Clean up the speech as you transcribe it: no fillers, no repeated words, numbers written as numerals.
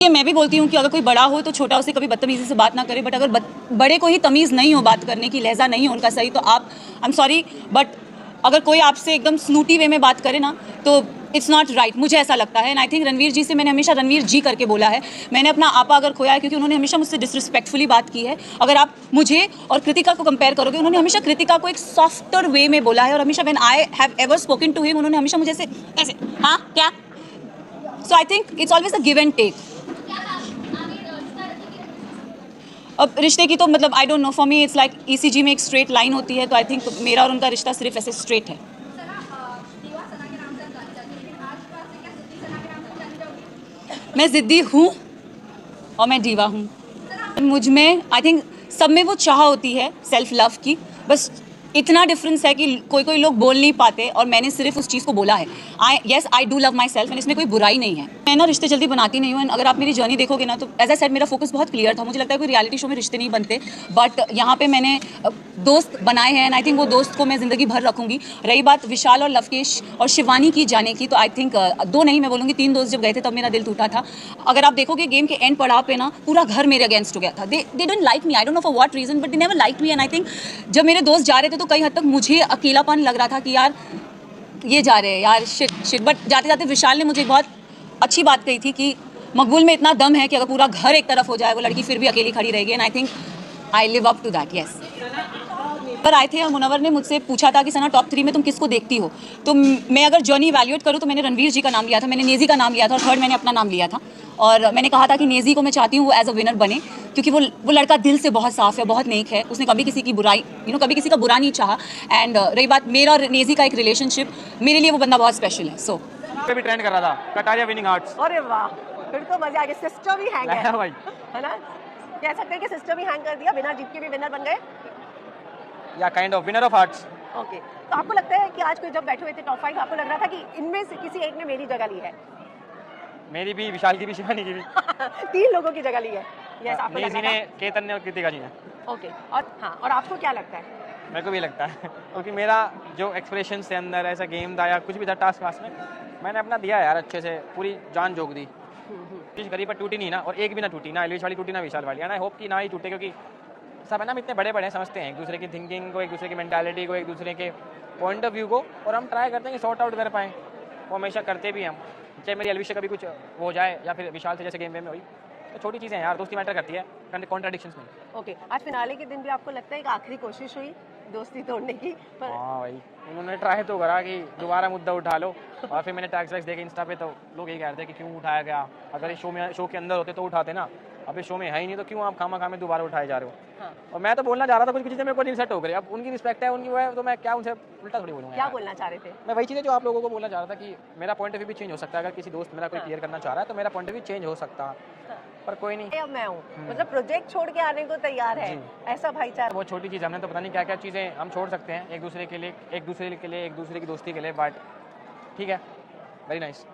ये मैं भी बोलती हूँ कि अगर कोई बड़ा हो तो छोटा उसे कभी बदतमीजी से बात ना करे, बट अगर बड़े को ही तमीज़ नहीं हो बात करने की, लहजा नहीं हो उनका सही, तो आप आई एम सॉरी बट अगर कोई आपसे एकदम स्नूटी वे में बात करे ना तो इट्स नॉट राइट, मुझे ऐसा लगता है। एंड आई थिंक रणवीर जी से मैंने हमेशा रणवीर जी करके बोला है। मैंने अपना आपा अगर खोया है क्योंकि उन्होंने हमेशा मुझसे डिसरिस्पेक्टफुली बात की है। अगर आप मुझे और कृतिका को कंपेयर करोगे, उन्होंने हमेशा कृतिका को एक सॉफ्टर वे में बोला है और हमेशा when I have ever spoken to him उन्होंने हमेशा मुझे ऐसे हाँ क्या, so I think it's always a give and take. अब रिश्ते की तो मतलब I don't know, for me it's like ECG में एक स्ट्रेट लाइन होती है, तो आई थिंक मेरा और उनका रिश्ता सिर्फ ऐसे स्ट्रेट है। मैं ज़िद्दी हूँ और मैं दीवा हूँ। मुझ में आई थिंक सब में वो चाह होती है सेल्फ लव की, बस इतना डिफरेंस है कि कोई कोई लोग बोल नहीं पाते और मैंने सिर्फ उस चीज़ को बोला है। I do love my self and इसमें कोई बुराई नहीं है। मैं ना रिश्ते जल्दी बनाती नहीं हूँ। अगर आप मेरी जर्नी देखोगे ना तो एज आई सेड मेरा फोकस बहुत क्लियर था। मुझे लगता है कोई रियलिटी शो में रिश्ते नहीं बनते, बट यहाँ पे मैंने दोस्त बनाए हैं एंड आई थिंक वो दोस्त को मैं ज़िंदगी भर रखूँगी। रही बात विशाल और लवकेश और शिवानी की जाने की, तो आई थिंक दो नहीं मैं बोलूँगी 3 दोस्त जब गए थे तब मेरा दिल टूटा था। अगर आप देखोगे गेम के एंड पड़ाव पे ना पूरा घर मेरे अगेंस्ट हो गया था। They don't like me, I don't know for what reason, but they never like me. And I think जब मेरे दोस्त जा रहे थे तो कई हद तक मुझे अकेलापन लग रहा था कि यार ये जा रहे हैं यार, शिट। बट जाते जाते विशाल ने मुझे बहुत अच्छी बात कही थी कि मकबूल में इतना दम है कि अगर पूरा घर एक तरफ हो जाए वो लड़की फिर भी अकेली खड़ी रहेगी। And I think I live up to that, yes. पर आए थे और मुनव्वर ने मुझसे पूछा था कि सना टॉप 3 में तुम किसको देखती हो, तो मैं अगर जर्नी इवैल्यूएट करूँ तो मैंने रणवीर जी का नाम लिया था, मैंने नेजी का नाम लिया था और थर्ड मैंने अपना नाम लिया था। और मैंने कहा था कि नेजी को मैं चाहती हूँ वो एज अ विनर बने, क्योंकि वो लड़का दिल से बहुत साफ है, बहुत नेक है, उसने कभी किसी की बुराई कभी किसी का बुरा नहीं चाहा। एंड रही बात मेरा और नेजी का एक रिलेशनशिप, मेरे लिए वो बंदा बहुत स्पेशल है। सो भी ट्रेंड कर रहा था कटारिया विनिंग आर्ट्स। अरे वाह, फिर तो मजा आ गया। सिस्टर भी हैंग है भाई, है ना? कह सकते हैं कि सिस्टर भी हैंग कर दिया, बिना जीत के भी विनर बन गए। या kind of winner of hearts. Okay, तो आपको लगता है कि आज कोई जब बैठे हुए थे टॉप 5 आपको लग रहा था कि इनमें से किसी एक ने मेरी जगह ली है? मेरी भी, विशाल की भी, शिवानी की भी। 3 लोगों की जगह ली है। यस, आपको लग नेजी रहा ने, था? केतन ने और कृतिका जी ने। ओके, और हाँ, और आपको क्या लगता है? मेरे को भी लगता है क्योंकि मेरा जो एक्सप्रेशन से अंदर ऐसा गेम था या कुछ भी था टास्क वास्क में, मैंने अपना दिया यार, अच्छे से पूरी जान झोंक दी। चीज़ करी पर टूटी नहीं ना, और एक भी ना टूटी, ना एलविश वाली टूटी ना विशाल वाली। एंड आई होप कि ना ही टूटे, क्योंकि सब है ना, हम इतने बड़े बड़े समझते हैं एक दूसरे की थिंकिंग को, एक दूसरे की मेंटालिटी को, एक दूसरे के पॉइंट ऑफ व्यू को, और हम ट्राई करते हैं कि सॉर्ट आउट कर पाएँ। वो हमेशा करते भी हम, चाहे मेरी एलविश से कभी कुछ हो जाए या फिर विशाल से जैसे गेम वे में हुई, तो छोटी चीज़ें हैं यार, दोस्ती मैटर करती है, कॉन्ट्राडिक्शंस में। ओके, आज फिनाले के दिन भी आपको लगता है कि आखिरी कोशिश हुई दोस्ती तोड़ने की? पर हाँ भाई, उन्होंने ट्राई तो करा कि दोबारा मुद्दा उठा लो, और फिर मैंने टैक्स वैक्स देखे इंस्टा पे, तो लोग यही कह रहे थे कि क्यों उठाया गया, अगर इस शो के अंदर होते तो उठाते ना, अभी शो में है ही नहीं, तो क्यों आप खामा खामे दोबारा उठाए जा रहे हो। हाँ। और मैं तो बोलना चाह रहा था कुछ चीज़ें मेरे को नहीं सेट हो गई। अब उनकी रिस्पेक्ट है, उनकी वो है, तो मैं क्या उनसे उल्टा थोड़ी बोलूँगा। क्या बोलना चाह रहे थे? मैं वही चीज़ें जो आप लोगों को बोलना चाह रहा था कि मेरा पॉइंट ऑफ व्यू भी चेंज हो सकता है। अगर किसी दोस्त मेरा कोई क्लियर करना चाह रहा है तो मेरा पॉइंट ऑफ व्यू चेंज हो सकता है, पर कोई नहीं। अब मैं हूँ, मतलब प्रोजेक्ट छोड़ के आने को तैयार है, ऐसा भाईचारा। वो छोटी चीज़, हमने तो पता नहीं क्या क्या चीज़ें हम छोड़ सकते हैं एक दूसरे के लिए, एक दूसरे की दोस्ती के लिए, बट ठीक है, वेरी नाइस।